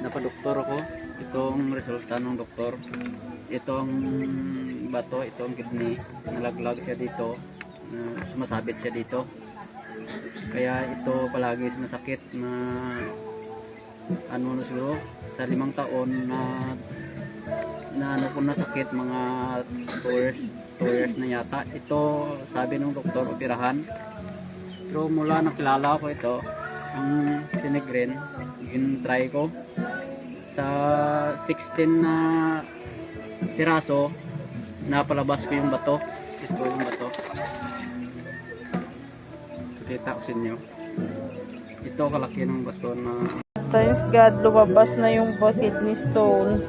napadoktor ko. Itong resulta ng doktor. Itong bato, itong kidney, nalaglag siya dito, sumasabit siya dito. Kaya ito palagi masakit na ano na siguro sa 5 taon na ano po nasakit, mga 2 years na yata. Ito sabi ng doktor, operahan. Pero mula nakilala ko ito, ang Sinegrin, in-try ko sa 16 na piraso, napalabas ko yung bato. Ito yung bato, kita ko sa inyo. Ito kalaki ng bato na Thanks God, lumabas na yung kidney stone.